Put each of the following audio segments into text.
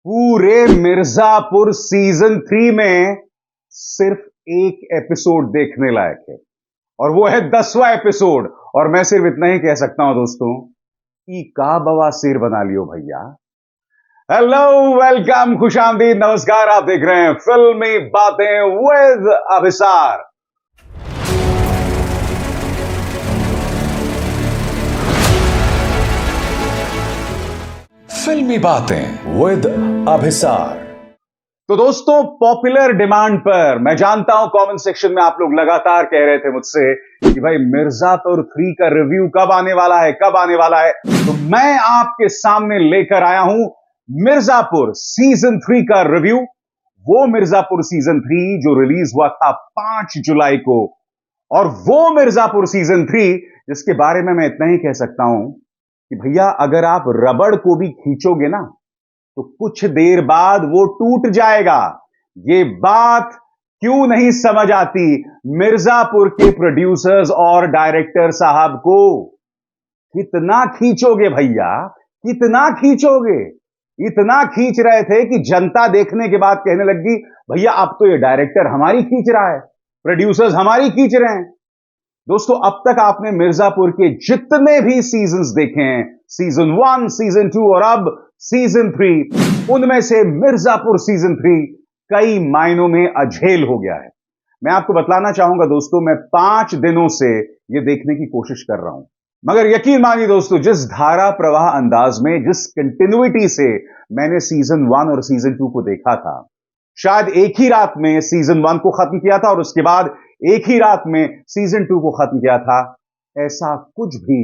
पूरे मिर्जापुर सीजन 3 में सिर्फ एक एपिसोड देखने लायक है और वो है 10वां एपिसोड। और मैं सिर्फ इतना ही कह सकता हूं दोस्तों कि का बवासीर बना लियो भैया। हेलो, वेलकम, खुशामदीद, नमस्कार। आप देख रहे हैं फिल्मी बातें विद अभिसार। फिल्मी बातें विद अभिसार। तो दोस्तों, पॉपुलर डिमांड पर मैं जानता हूं कमेंट सेक्शन में आप लोग लगातार कह रहे थे मुझसे कि भाई मिर्जापुर 3 का रिव्यू कब आने वाला है, कब आने वाला है। तो मैं आपके सामने लेकर आया हूं मिर्जापुर सीजन 3 का रिव्यू। वो मिर्जापुर सीजन 3 जो रिलीज हुआ था 5 जुलाई को, और वो मिर्जापुर सीजन 3 जिसके बारे में मैं इतना ही कह सकता हूं कि भैया अगर आप रबड़ को भी खींचोगे ना तो कुछ देर बाद वो टूट जाएगा। ये बात क्यों नहीं समझ आती मिर्जापुर के प्रोड्यूसर्स और डायरेक्टर साहब को? कितना खींचोगे भैया, कितना खींचोगे? इतना खींच रहे थे कि जनता देखने के बाद कहने लगी भैया अब तो ये डायरेक्टर हमारी खींच रहा है, प्रोड्यूसर्स हमारी खींच रहे हैं। दोस्तों, अब तक आपने मिर्जापुर के जितने भी सीजन्स देखे हैं, सीजन 1, सीजन 2 और अब सीजन 3, उनमें से मिर्जापुर सीजन 3 कई मायनों में अझेल हो गया है। मैं आपको बतलाना चाहूंगा दोस्तों, मैं 5 दिनों से यह देखने की कोशिश कर रहा हूं, मगर यकीन मानिए दोस्तों, जिस धारा प्रवाह अंदाज में, जिस कंटिन्यूटी से मैंने सीजन 1 और सीजन 2 को देखा था, शायद एक ही रात में सीजन 1 को खत्म किया था और उसके बाद एक ही रात में सीजन 2 को खत्म किया था, ऐसा कुछ भी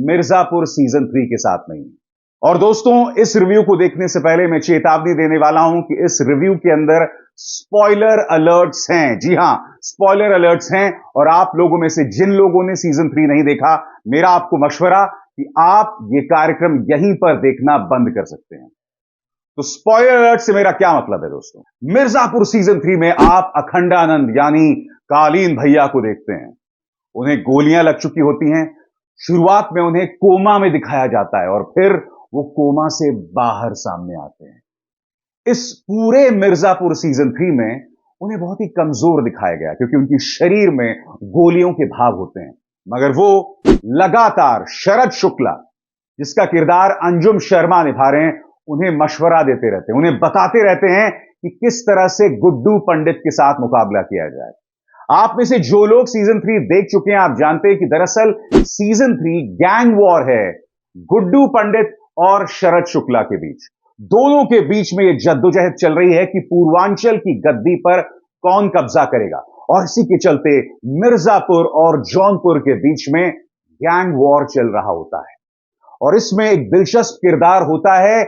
मिर्जापुर सीजन 3 के साथ नहीं। और दोस्तों, इस रिव्यू को देखने से पहले मैं चेतावनी देने वाला हूं कि इस रिव्यू के अंदर स्पॉइलर अलर्ट्स हैं। जी हां, स्पॉइलर अलर्ट्स हैं। और आप लोगों में से जिन लोगों ने सीजन 3 नहीं देखा, मेरा आपको मशवरा कि आप ये कार्यक्रम यहीं पर देखना बंद कर सकते हैं। तो स्पॉइलर अलर्ट से मेरा क्या मतलब है दोस्तों? मिर्जापुर सीजन 3 में आप अखंडानंद यानी कालीन भैया को देखते हैं। उन्हें गोलियां लग चुकी होती हैं। शुरुआत में उन्हें कोमा में दिखाया जाता है और फिर वो कोमा से बाहर सामने आते हैं। इस पूरे मिर्जापुर सीजन 3 में उन्हें बहुत ही कमजोर दिखाया गया क्योंकि उनकी शरीर में गोलियों के भाव होते हैं। मगर वो लगातार शरद शुक्ला, जिसका किरदार अंजुम शर्मा निभा रहे हैं, उन्हें मशवरा देते रहते हैं, उन्हें बताते रहते हैं कि किस तरह से गुड्डू पंडित के साथ मुकाबला किया जाए। आप में से जो लोग सीजन 3 देख चुके हैं, आप जानते हैं कि दरअसल सीजन 3 गैंग वॉर है गुड्डू पंडित और शरद शुक्ला के बीच। दोनों के बीच में यह जद्दोजहद चल रही है कि पूर्वांचल की गद्दी पर कौन कब्जा करेगा, और इसी के चलते मिर्जापुर और जौनपुर के बीच में गैंग वॉर चल रहा होता है। और इसमें एक दिलचस्प किरदार होता है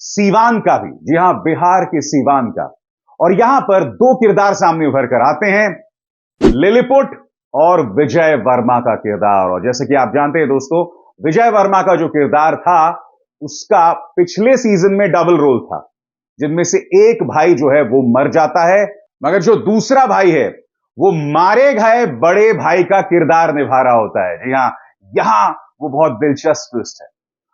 सीवान का भी। जी हां, बिहार के सीवान का। और यहां पर 2 किरदार सामने उभर कर आते हैं, लिलीपुट और विजय वर्मा का किरदार। और जैसे कि आप जानते हैं दोस्तों, विजय वर्मा का जो किरदार था उसका पिछले सीजन में डबल रोल था, जिनमें से एक भाई जो है वो मर जाता है, मगर जो दूसरा भाई है वो मारे गए बड़े भाई का किरदार निभा रहा होता है। जी हां, यहां वो बहुत दिलचस्प ट्विस्ट है।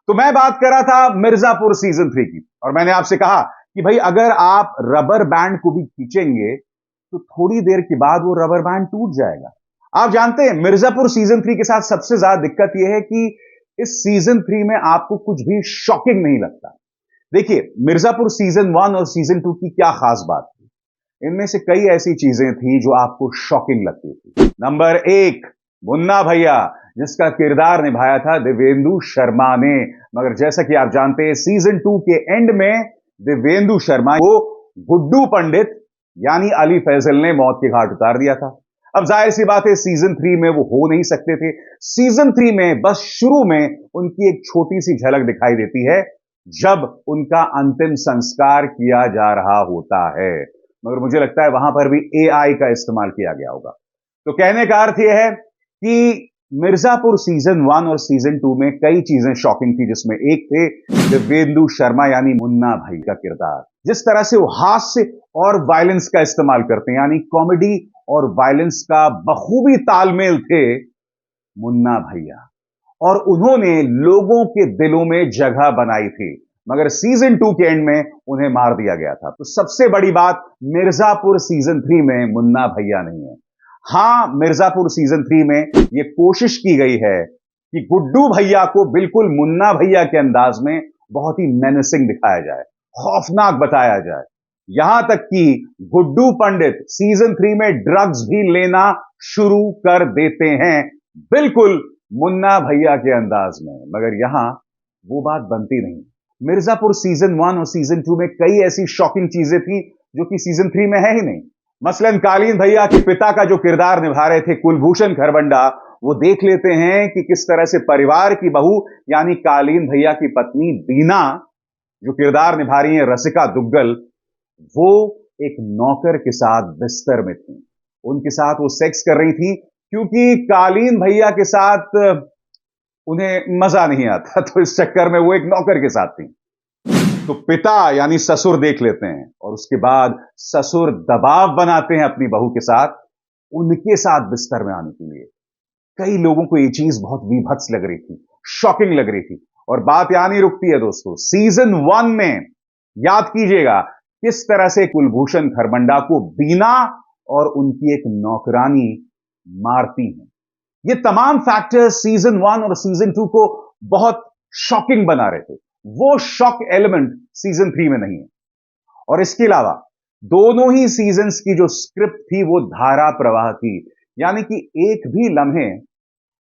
तो मैं बात कर रहा था मिर्जापुर सीजन 3 की, और मैंने आपसे कहा कि भाई अगर आप रबर बैंड को भी खींचेंगे तो थोड़ी देर के बाद वो रबर बैंड टूट जाएगा। आप जानते हैं मिर्जापुर सीजन 3 के साथ सबसे ज्यादा दिक्कत यह है कि इस सीजन 3 में आपको कुछ भी शॉकिंग नहीं लगता। देखिए, मिर्जापुर सीजन 1 और सीजन 2 की क्या खास बात थी? इनमें से कई ऐसी चीजें थी जो आपको शॉकिंग लगती थी। नंबर 1, मुन्ना भैया, जिसका किरदार निभाया था देवेंदु शर्मा ने। मगर जैसा कि आप जानते हैं, सीजन 2 के एंड में देवेंदु शर्मा को गुड्डू पंडित यानी अली फैजल ने मौत के घाट उतार दिया था। अब जाहिर सी बात है सीजन 3 में वो हो नहीं सकते थे। सीजन 3 में बस शुरू में उनकी एक छोटी सी झलक दिखाई देती है जब उनका अंतिम संस्कार किया जा रहा होता है, मगर मुझे लगता है वहां पर भी एआई का इस्तेमाल किया गया होगा। तो कहने का अर्थ यह है कि मिर्जापुर सीजन 1 और सीजन 2 में कई चीजें शॉकिंग थी, जिसमें एक थे देवेंदु शर्मा यानी मुन्ना भाई का किरदार। जिस तरह से वो हास्य और वायलेंस का इस्तेमाल करते हैं, यानी कॉमेडी और वायलेंस का बखूबी तालमेल थे मुन्ना भैया, और उन्होंने लोगों के दिलों में जगह बनाई थी। मगर सीजन 2 के एंड में उन्हें मार दिया गया था। तो सबसे बड़ी बात, मिर्जापुर सीजन 3 में मुन्ना भैया नहीं है। हां, मिर्जापुर सीजन 3 में यह कोशिश की गई है कि गुड्डू भैया को बिल्कुल मुन्ना भैया के अंदाज में बहुत ही मेनेसिंग दिखाया जाए, खौफनाक बताया जाए। यहां तक कि गुड्डू पंडित सीजन 3 में ड्रग्स भी लेना शुरू कर देते हैं, बिल्कुल मुन्ना भैया के अंदाज में। मगर यहां वो बात बनती नहीं। मिर्जापुर सीजन 1 और सीजन 2 में कई ऐसी शॉकिंग चीजें थी जो कि सीजन 3 में है ही नहीं। मसलन कालीन भैया के पिता का जो किरदार निभा रहे थे कुलभूषण खरबंडा, वो देख लेते हैं कि किस तरह से परिवार की बहू यानी कालीन भैया की पत्नी बीना, जो किरदार निभा रही है रसिका दुग्गल, वो एक नौकर के साथ बिस्तर में थी। उनके साथ वो सेक्स कर रही थी क्योंकि कालीन भैया के साथ उन्हें मजा नहीं आता, तो इस चक्कर में वो एक नौकर के साथ थी। तो पिता यानी ससुर देख लेते हैं और उसके बाद ससुर दबाव बनाते हैं अपनी बहू के साथ उनके साथ बिस्तर में आने के लिए। कई लोगों को यह चीज बहुत विभत्स लग रही थी, शॉकिंग लग रही थी। और बात यहां नहीं रुकती है दोस्तों। सीजन 1 में याद कीजिएगा किस तरह से कुलभूषण खरबंडा को बीना और उनकी एक नौकरानी मारती हैं। ये तमाम फैक्टर्स सीजन 1 और सीजन 2 को बहुत शॉकिंग बना रहे थे। वो शॉक एलिमेंट सीजन 3 में नहीं है। और इसके अलावा दोनों ही सीजन्स की जो स्क्रिप्ट थी वो धारा प्रवाह थी, यानी कि एक भी लम्हे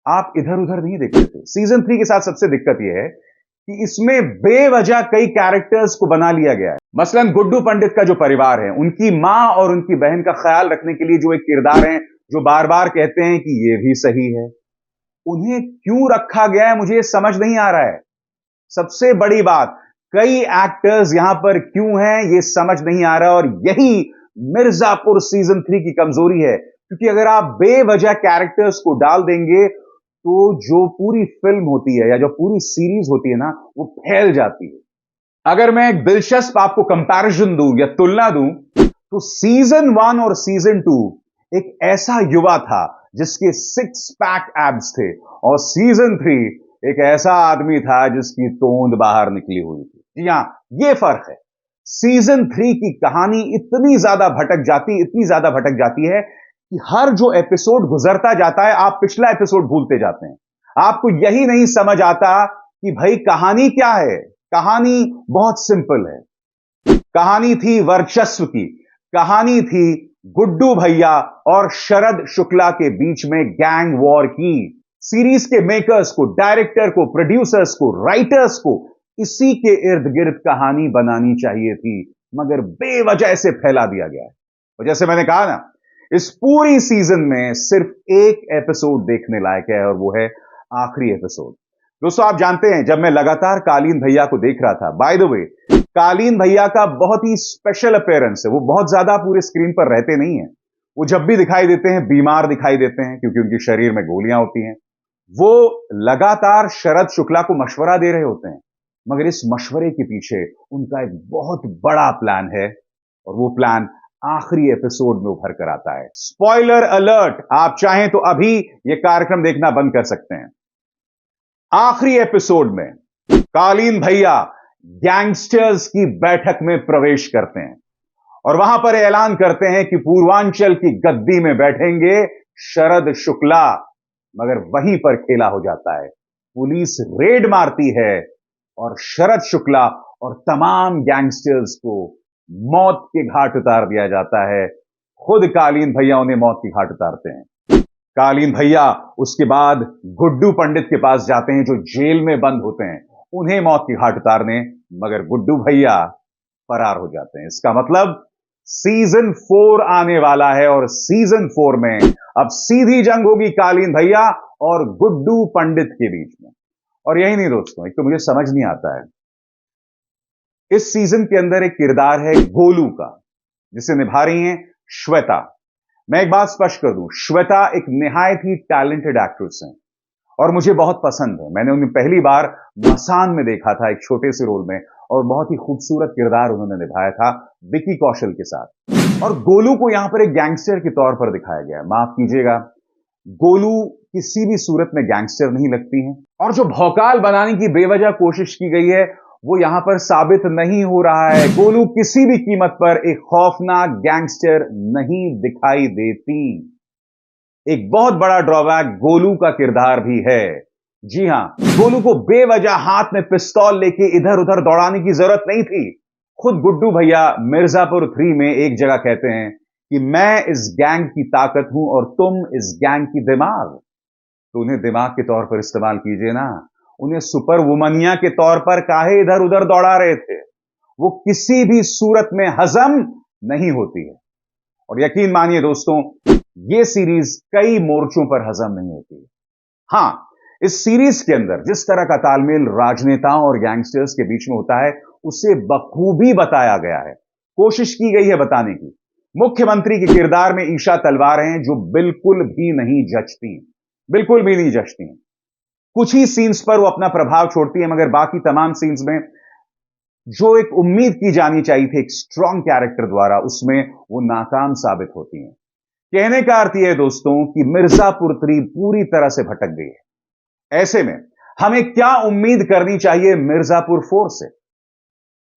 आप इधर उधर नहीं देख रहे थे। सीजन 3 के साथ सबसे दिक्कत यह है कि इसमें बेवजह कई कैरेक्टर्स को बना लिया गया है। मसलन गुड्डू पंडित का जो परिवार है, उनकी मां और उनकी बहन का ख्याल रखने के लिए जो एक किरदार है जो बार बार कहते हैं कि यह भी सही है, उन्हें क्यों रखा गया है मुझे समझ नहीं आ रहा है। सबसे बड़ी बात, कई एक्टर्स यहां पर क्यों हैं यह समझ नहीं आ रहा, और यही मिर्जापुर सीजन 3 की कमजोरी है। क्योंकि अगर आप बेवजह कैरेक्टर्स को डाल देंगे तो जो पूरी फिल्म होती है या जो पूरी सीरीज होती है ना, वो फैल जाती है। अगर मैं एक दिलचस्प आपको कंपैरिजन दूं या तुलना दूं, तो सीजन 1 और सीजन 2 एक ऐसा युवा था जिसके 6 पैक एब्स थे, और सीजन 3 एक ऐसा आदमी था जिसकी तोंद बाहर निकली हुई थी। जी हां, यह फर्क है। सीजन 3 की कहानी इतनी ज्यादा भटक जाती है कि हर जो एपिसोड गुजरता जाता है आप पिछला एपिसोड भूलते जाते हैं। आपको यही नहीं समझ आता कि भाई कहानी क्या है। कहानी बहुत सिंपल है। कहानी थी वर्चस्व की, कहानी थी गुड्डू भैया और शरद शुक्ला के बीच में गैंग वॉर की। सीरीज के मेकर्स को, डायरेक्टर को, प्रोड्यूसर्स को, राइटर्स को इसी के इर्द गिर्द कहानी बनानी चाहिए थी, मगर बेवजह से फैला दिया गया है। और जैसे मैंने कहा ना, इस पूरी सीजन में सिर्फ एक एपिसोड देखने लायक है, और वो है आखिरी एपिसोड। दोस्तों, आप जानते हैं जब मैं लगातार कालीन भैया को देख रहा था, बाय द वे कालीन भैया का बहुत ही स्पेशल अपीयरेंस है। वो बहुत ज्यादा पूरे स्क्रीन पर रहते नहीं हैं। वो जब भी दिखाई देते हैं बीमार दिखाई देते हैं, क्योंकि उनके शरीर में गोलियां होती हैं। वो लगातार शरद शुक्ला को मशवरा दे रहे होते हैं, मगर इस मशवरे के पीछे उनका एक बहुत बड़ा प्लान है, और वो प्लान आखिरी एपिसोड में उभर कर आता है। स्पॉइलर अलर्ट, आप चाहें तो अभी यह कार्यक्रम देखना बंद कर सकते हैं। आखिरी एपिसोड में कालीन भैया गैंगस्टर्स की बैठक में प्रवेश करते हैं, और वहां पर ऐलान करते हैं कि पूर्वांचल की गद्दी में बैठेंगे शरद शुक्ला। मगर वहीं पर खेला हो जाता है। पुलिस रेड मारती है और शरद शुक्ला और तमाम गैंगस्टर्स को मौत के घाट उतार दिया जाता है। खुद कालीन भैया उन्हें मौत के घाट उतारते हैं। कालीन भैया उसके बाद गुड्डू पंडित के पास जाते हैं जो जेल में बंद होते हैं, उन्हें मौत के घाट उतारने, मगर गुड्डू भैया फरार हो जाते हैं। इसका मतलब सीजन 4 आने वाला है, और सीजन 4 में अब सीधी जंग होगी कालीन भैया और गुड्डू पंडित के बीच में। और यही नहीं दोस्तों, एक तो मुझे समझ नहीं आता है, इस सीजन के अंदर एक किरदार है गोलू का, जिसे निभा रही हैं श्वेता। मैं एक बात स्पष्ट कर दूं, श्वेता एक निहायत ही टैलेंटेड एक्ट्रेस हैं और मुझे बहुत पसंद है। मैंने उन्हें पहली बार मसान में देखा था एक छोटे से रोल में, और बहुत ही खूबसूरत किरदार उन्होंने निभाया था विकी कौशल के साथ। और गोलू को यहां पर एक गैंगस्टर के तौर पर दिखाया गया है। माफ कीजिएगा, गोलू किसी भी सूरत में गैंगस्टर नहीं लगती हैं, और जो भौकाल बनाने की बेवजह कोशिश की गई है वो यहां पर साबित नहीं हो रहा है। गोलू किसी भी कीमत पर एक खौफनाक गैंगस्टर नहीं दिखाई देती। एक बहुत बड़ा ड्रॉबैक गोलू का किरदार भी है। जी हां, गोलू को बेवजह हाथ में पिस्तौल लेके इधर उधर दौड़ाने की जरूरत नहीं थी। खुद गुड्डू भैया मिर्जापुर 3 में एक जगह कहते हैं कि मैं इस गैंग की ताकत हूं और तुम इस गैंग की दिमाग। तो उन्हें दिमाग के तौर पर इस्तेमाल कीजिए ना, उन्हें सुपर वुमनिया के तौर पर काहे इधर उधर दौड़ा रहे थे। वो किसी भी सूरत में हजम नहीं होती है। और यकीन मानिए दोस्तों, ये सीरीज कई मोर्चों पर हजम नहीं होती है। हां, इस सीरीज के अंदर जिस तरह का तालमेल राजनेताओं और गैंगस्टर्स के बीच में होता है, उसे बखूबी बताया गया है। कोशिश की गई है बताने की। मुख्यमंत्री के किरदार में ईशा तलवार हैं जो बिल्कुल भी नहीं जचती, बिल्कुल भी नहीं जचती। कुछ ही सीन्स पर वो अपना प्रभाव छोड़ती है, मगर बाकी तमाम सीन्स में जो एक उम्मीद की जानी चाहिए थी एक स्ट्रांग कैरेक्टर द्वारा, उसमें वो नाकाम साबित होती हैं। कहने का अर्थ यह है दोस्तों कि मिर्जापुर 3 पूरी तरह से भटक गई है। ऐसे में हमें क्या उम्मीद करनी चाहिए मिर्जापुर 4 से?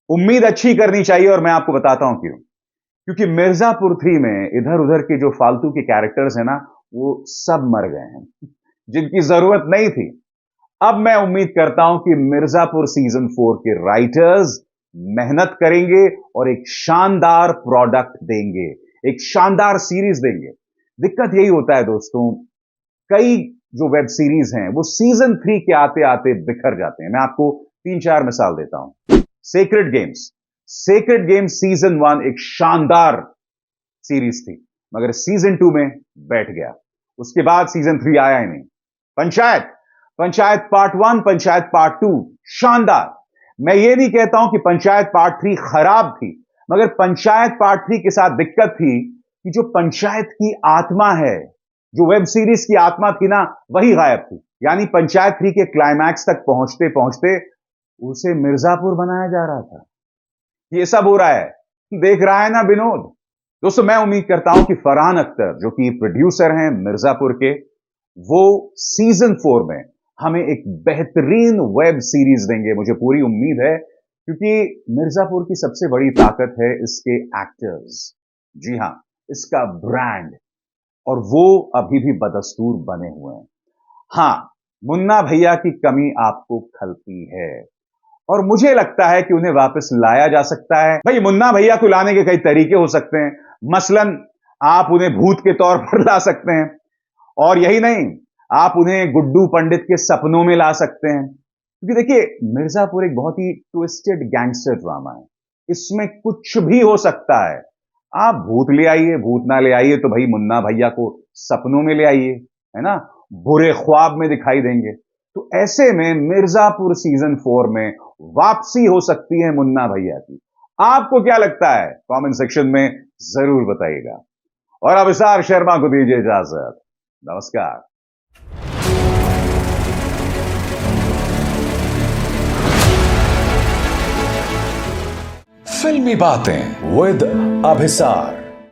उम्मीद अच्छी करनी चाहिए और मैं आपको बताता हूं क्यों। क्योंकि मिर्जापुर 3 में इधर उधर के जो फालतू के कैरेक्टर्स हैं ना, वो सब मर गए हैं जिनकी जरूरत नहीं थी। अब मैं उम्मीद करता हूं कि मिर्जापुर सीजन 4 के राइटर्स मेहनत करेंगे और एक शानदार प्रोडक्ट देंगे, एक शानदार सीरीज देंगे। दिक्कत यही होता है दोस्तों, कई जो वेब सीरीज हैं वो सीजन 3 के आते आते बिखर जाते हैं। मैं आपको 3-4 मिसाल देता हूं। सेक्रेड गेम्स सीजन 1 एक शानदार सीरीज थी, मगर सीजन 2 में बैठ गया। उसके बाद सीजन 3 आया ही नहीं। पंचायत पार्ट 1, पंचायत पार्ट 2 शानदार। मैं ये नहीं कहता हूं कि पंचायत पार्ट 3 खराब थी, मगर पंचायत पार्ट 3 के साथ दिक्कत थी कि जो पंचायत की आत्मा है, जो वेब सीरीज की आत्मा थी ना, वही गायब थी। यानी पंचायत 3 के क्लाइमैक्स तक पहुंचते पहुंचते उसे मिर्जापुर बनाया जा रहा था। ये सब हो रहा है, देख रहा है ना विनोद। दोस्तों, मैं उम्मीद करता हूं कि फरहान अख्तर जो कि प्रोड्यूसर हैं मिर्जापुर के, वो सीजन 4 में हमें एक बेहतरीन वेब सीरीज देंगे। मुझे पूरी उम्मीद है, क्योंकि मिर्जापुर की सबसे बड़ी ताकत है इसके एक्टर्स। जी हां, इसका ब्रांड, और वो अभी भी बदस्तूर बने हुए हैं। हां, मुन्ना भैया की कमी आपको खलती है और मुझे लगता है कि उन्हें वापस लाया जा सकता है। भाई, मुन्ना भैया को लाने के कई तरीके हो सकते हैं। मसलन आप उन्हें भूत के तौर पर ला सकते हैं, और यही नहीं, आप उन्हें गुड्डू पंडित के सपनों में ला सकते हैं। क्योंकि देखिए, मिर्जापुर एक बहुत ही ट्विस्टेड गैंगस्टर ड्रामा है। इसमें कुछ भी हो सकता है। आप भूत ले आइए, भूत ना ले आइए तो भाई मुन्ना भैया को सपनों में ले आइए, है ना, बुरे ख्वाब में दिखाई देंगे। तो ऐसे में मिर्जापुर सीजन 4 में वापसी हो सकती है मुन्ना भैया की। आपको क्या लगता है? कमेंट सेक्शन में जरूर बताइएगा। और अभिसार शर्मा को दीजिए इजाजत। नमस्कार। फिल्मी बातें विद अभिसार।